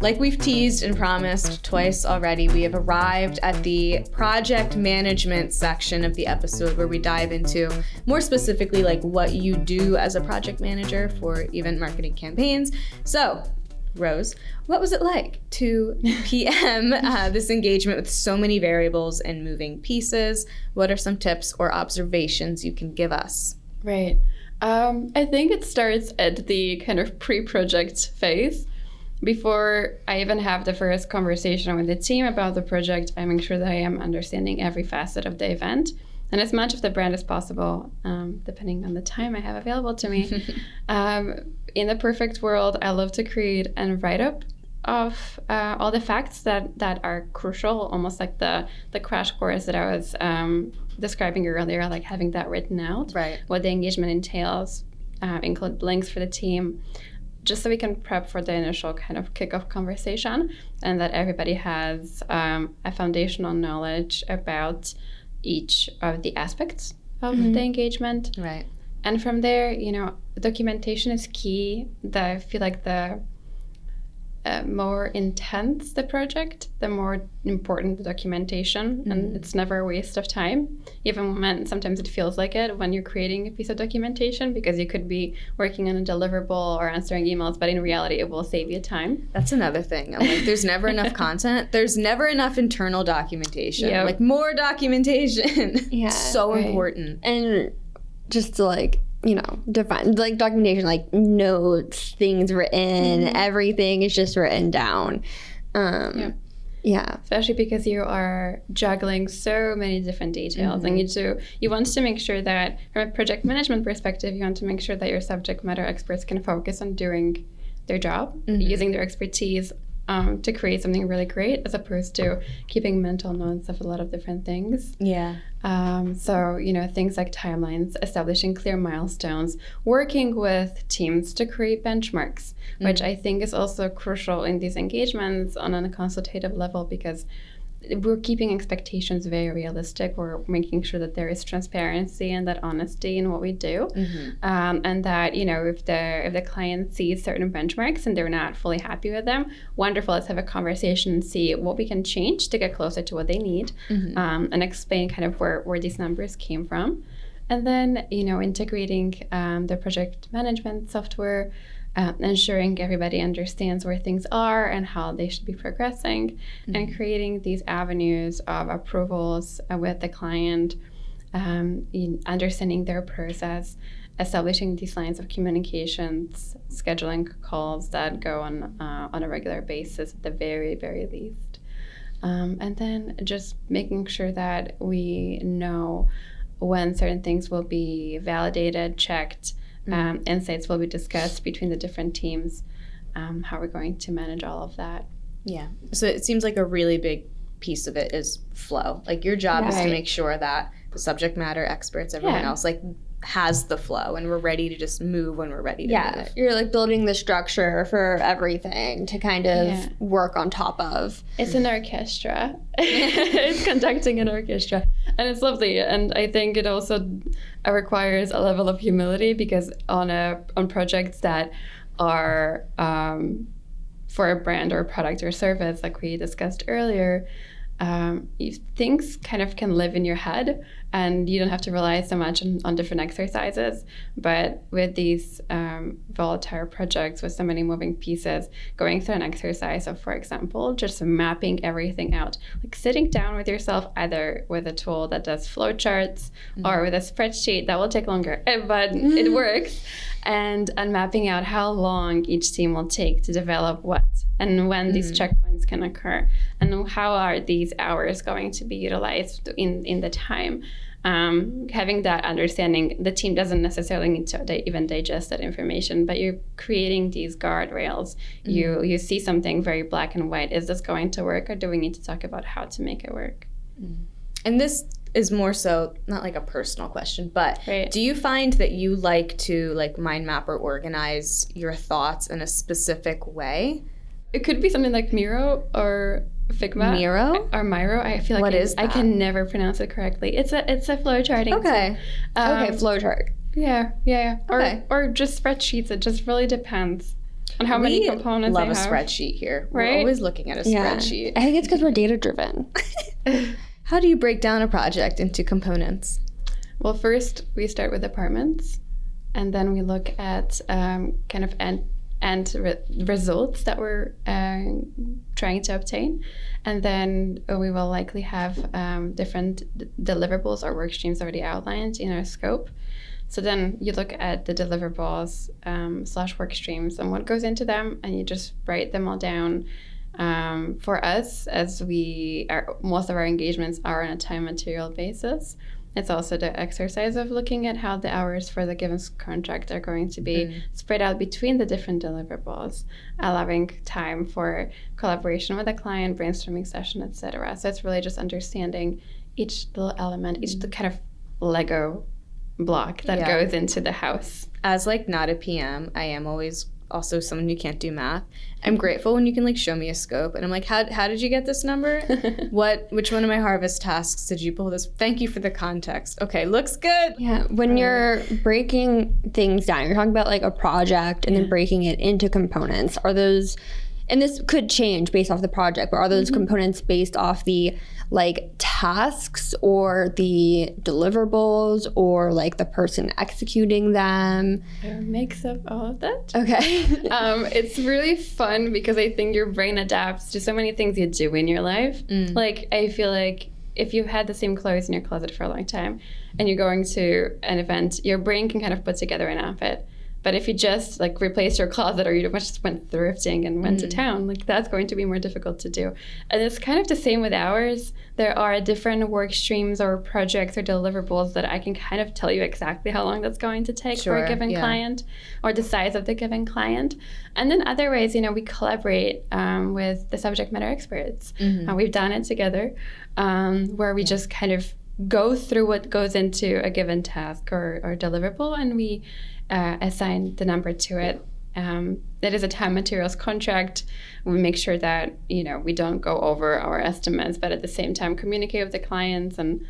Like we've teased and promised twice already, we have arrived at the project management section of the episode where we dive into more specifically like what you do as a project manager for event marketing campaigns. So, Rose, what was it like to PM this engagement with so many variables and moving pieces? What are some tips or observations you can give us? Right. I think it starts at the kind of pre-project phase. Before I even have the first conversation with the team about the project, I make sure that I am understanding every facet of the event and as much of the brand as possible, depending on the time I have available to me. In the perfect world, I love to create a write-up of all the facts that are crucial, almost like the crash course that I was describing earlier, like having that written out, right? What the engagement entails, include links for the team, just so we can prep for the initial kind of kickoff conversation and that everybody has a foundational knowledge about each of the aspects of the engagement. Right. And from there, documentation is key. I feel like the more intense the project, the more important the documentation. And it's never a waste of time, even when sometimes it feels like it when you're creating a piece of documentation, because you could be working on a deliverable or answering emails, but in reality, it will save you time. That's another thing. I'm like, there's never enough content. There's never enough internal documentation. Yep. Like more documentation. Yeah. So important. And just to define like documentation, like notes, things written, everything is just written down. Yeah. Especially because you are juggling so many different details, and you want to make sure that from a project management perspective, you want to make sure that your subject matter experts can focus on doing their job, using their expertise to create something really great, as opposed to keeping mental notes of a lot of different things. Yeah. So, things like timelines, establishing clear milestones, working with teams to create benchmarks, which I think is also crucial in these engagements on a consultative level, because we're keeping expectations very realistic. We're making sure that there is transparency and that honesty in what we do. And that, if the client sees certain benchmarks and they're not fully happy with them, wonderful, let's have a conversation and see what we can change to get closer to what they need, and explain kind of where these numbers came from. And then, integrating the project management software, ensuring everybody understands where things are and how they should be progressing, and creating these avenues of approvals with the client, understanding their process, establishing these lines of communications, scheduling calls that go on a regular basis at the very, very least. And then just making sure that we know when certain things will be validated, checked, insights will be discussed between the different teams, how we're going to manage all of that. Yeah. So it seems like a really big piece of it is flow. Like your job is to make sure that the subject matter experts, everyone else, has the flow, and we're ready to just move when we're ready to move. You're building the structure for everything to kind of work on top of. It's an orchestra. It's conducting an orchestra, and it's lovely. And I think it also requires a level of humility, because on projects that are for a brand or a product or service, like we discussed earlier, things kind of can live in your head, and you don't have to rely so much on different exercises. But with these volatile projects with so many moving pieces, going through an exercise of, for example, just mapping everything out, like sitting down with yourself, either with a tool that does flowcharts or with a spreadsheet, that will take longer, but it works, and mapping out how long each team will take to develop what, and when these checkpoints can occur, and how are these hours going to be utilized in the time. Having that understanding, the team doesn't necessarily need to even digest that information, but you're creating these guardrails. You see something very black and white. Is this going to work, or do we need to talk about how to make it work? And this is more so not like a personal question, but do you find that you like to mind map or organize your thoughts in a specific way? It could be something like Miro or Figma. Miro? Or Miro. I feel like what is that? I can never pronounce it correctly. It's a flowcharting. Okay. Flowchart. Yeah. Okay. Or just spreadsheets. It just really depends and how many components love they a have. spreadsheet here. Right? We're always looking at a spreadsheet. I think it's because we're data driven. How do you break down a project into components? Well, first we start with departments, and then we look at kind of end results that we're trying to obtain. And then we will likely have different deliverables or work streams already outlined in our scope. So then you look at the deliverables / work streams and what goes into them, and you just write them all down. For us, as most of our engagements are on a time material basis, it's also the exercise of looking at how the hours for the given contract are going to be spread out between the different deliverables, allowing time for collaboration with the client, brainstorming session, etc. So it's really just understanding each little element, each kind of Lego block that goes into the house. As like not a PM, I am always also someone who can't do math. I'm grateful when you can like show me a scope and I'm like, how did you get this number? Which one of my harvest tasks did you pull this? Thank you for the context. Okay, looks good. Yeah, when you're breaking things down, you're talking about like a project and then breaking it into components. Are those, and this could change based off the project, but are those components based off the like tasks or the deliverables or like the person executing them? A mix of all of that. Okay. It's really fun because I think your brain adapts to so many things you do in your life. Like, I feel like if you've had the same clothes in your closet for a long time and you're going to an event, your brain can kind of put together an outfit. But if you just like replace your closet or you just went thrifting and went to town, like that's going to be more difficult to do. And it's kind of the same with hours. There are different work streams or projects or deliverables that I can kind of tell you exactly how long that's going to take for a given client or the size of the given client. And then other ways, we collaborate with the subject matter experts. We've done it together where we just kind of go through what goes into a given task or deliverable, and we assign the number to it. That is a time materials contract. We make sure that we don't go over our estimates, but at the same time communicate with the clients and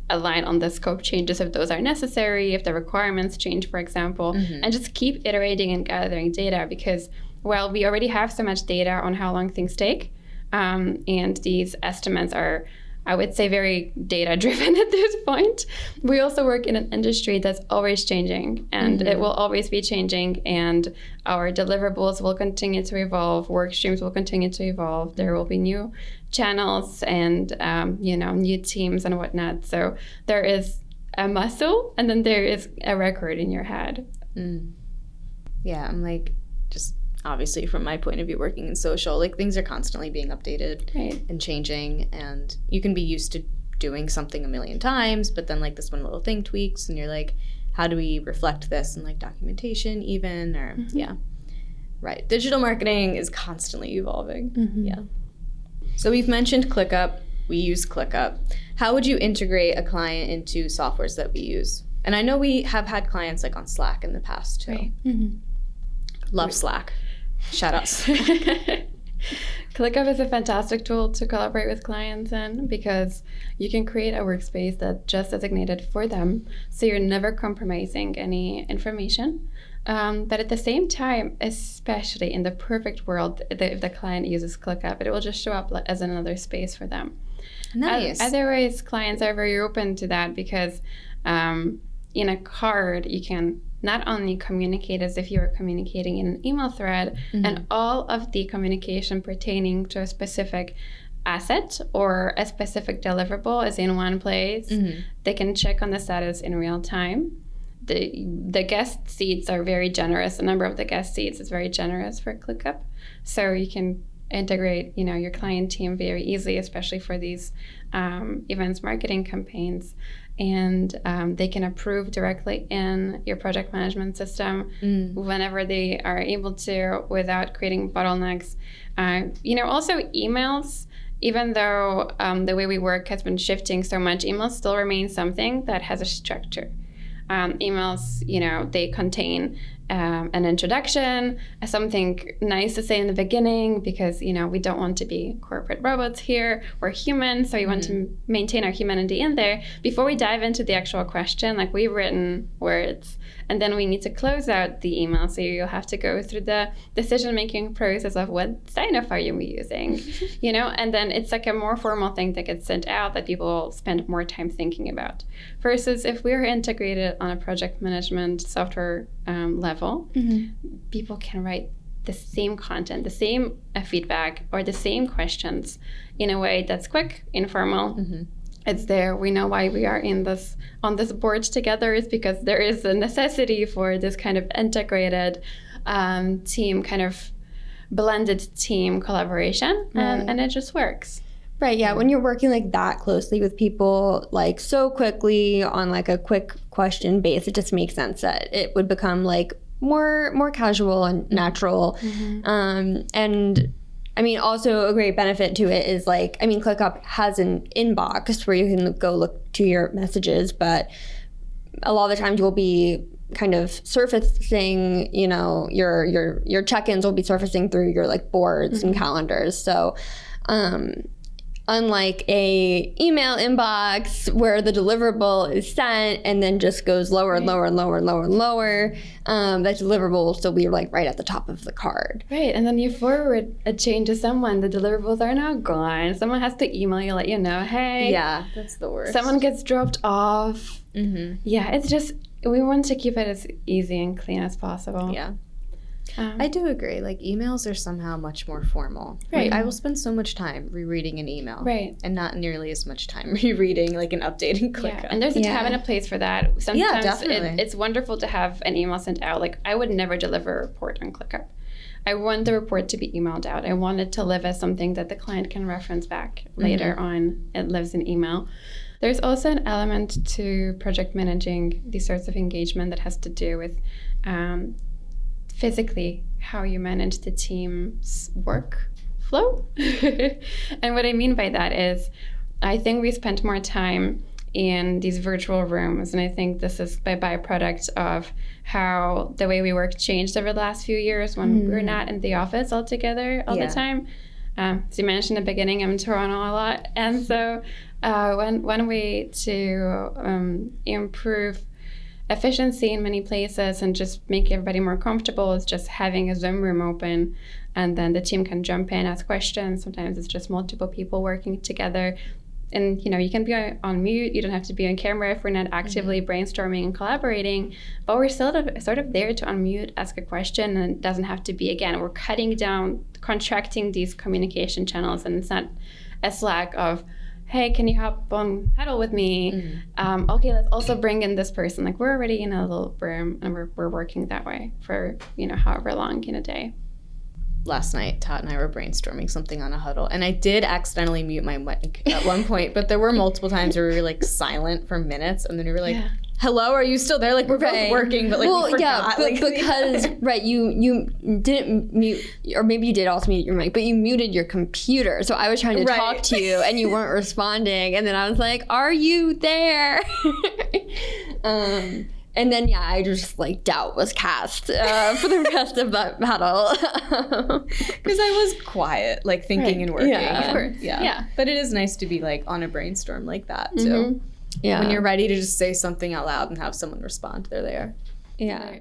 align on the scope changes if those are necessary, if the requirements change, for example, and just keep iterating and gathering data because, well, we already have so much data on how long things take, and these estimates are, I would say, very data-driven at this point. We also work in an industry that's always changing, and it will always be changing, and our deliverables will continue to evolve, work streams will continue to evolve, there will be new channels and, new teams and whatnot. So there is a muscle, and then there is a record in your head. Yeah, I'm like, just obviously from my point of view working in social, like things are constantly being updated and changing, and you can be used to doing something a million times, but then like this one little thing tweaks and you're like, how do we reflect this in like documentation even, or right. Digital marketing is constantly evolving. So we've mentioned ClickUp. We use ClickUp. How would you integrate a client into softwares that we use? And I know we have had clients like on Slack in the past too. Love Slack. Shout outs. ClickUp is a fantastic tool to collaborate with clients in because you can create a workspace that's just designated for them, so you're never compromising any information. But at the same time, especially in the perfect world, if the client uses ClickUp, it will just show up as another space for them. Nice. Otherwise, clients are very open to that because in a card, you can not only communicate as if you were communicating in an email thread, and all of the communication pertaining to a specific asset or a specific deliverable is in one place. They can check on the status in real time. The guest seats are very generous. The number of the guest seats is very generous for ClickUp. So you can integrate, your client team very easily, especially for these events marketing campaigns. And they can approve directly in your project management system whenever they are able to without creating bottlenecks. Also emails, even though the way we work has been shifting so much, emails still remain something that has a structure. Emails, they contain an introduction, something nice to say in the beginning, because, you know, we don't want to be corporate robots here. We're humans, so we want to maintain our humanity in there. Before we dive into the actual question, like, we've written words, and then we need to close out the email. So you'll have to go through the decision-making process of what sign-off are you using, you know? And then it's like a more formal thing that gets sent out that people spend more time thinking about. Versus if we're integrated on a project management software level, people can write the same content, the same feedback, or the same questions in a way that's quick, informal. It's there. We know why we are on this board together is because there is a necessity for this kind of integrated team, kind of blended team collaboration, and it just works. Right, yeah. When you're working like that closely with people, like so quickly on like a quick question base, it just makes sense that it would become like more casual and natural. And I mean, also a great benefit to it is like, I mean, ClickUp has an inbox where you can go look to your messages, but a lot of the times you'll be kind of surfacing, you know, your check-ins will be surfacing through your like boards and calendars. So, unlike a email inbox where the deliverable is sent and then just goes lower and lower and lower and lower and lower, that deliverable will still be like right at the top of the card. Right, and then you forward a change to someone. The deliverables are now gone. Someone has to email you, let you know, hey. Yeah, that's the worst. Someone gets dropped off. Yeah, it's just, we want to keep it as easy and clean as possible. Yeah. I do agree. Like, emails are somehow much more formal. Right. Like, I will spend so much time rereading an email. Right. And not nearly as much time rereading, like, an update in ClickUp. Yeah, and there's a time and a place for that. Sometimes definitely. It's wonderful to have an email sent out. Like, I would never deliver a report on ClickUp. I want the report to be emailed out. I want it to live as something that the client can reference back later on. It lives in email. There's also an element to project managing these sorts of engagement that has to do with physically how you manage the team's workflow. And what I mean by that is, I think we spent more time in these virtual rooms, and I think this is by byproduct of how the way we work changed over the last few years when we're not in the office all together all the time. As you mentioned in the beginning, I'm in Toronto a lot, and so one way to improve efficiency in many places and just make everybody more comfortable is just having a Zoom room open, and then the team can jump in, ask questions. Sometimes it's just multiple people working together, and you know, you can be on mute. You don't have to be on camera if we're not actively brainstorming and collaborating, but we're still sort of there to unmute, ask a question, and it doesn't have to be, again, we're cutting down, contracting these communication channels, and it's not a Slack of, hey, can you hop on Huddle with me? Okay, let's also bring in this person. Like, we're already in a little room, and we're working that way for, you know, however long in a day. Last night, Todd and I were brainstorming something on a Huddle, and I did accidentally mute my mic at one point, but there were multiple times where we were like silent for minutes, and then we were like, hello, are you still there? Like, we're both working, but like, we forgot. Yeah, because you didn't mute, or maybe you did also mute your mic, but you muted your computer. So I was trying to talk to you, and you weren't responding, and then I was like, are you there? And then, I just, like, doubt was cast for the rest of that battle. Because I was quiet, like, thinking and working. Yeah, of course. Yeah. But it is nice to be, like, on a brainstorm like that, too. Yeah. When you're ready to just say something out loud and have someone respond, they're there. Yeah.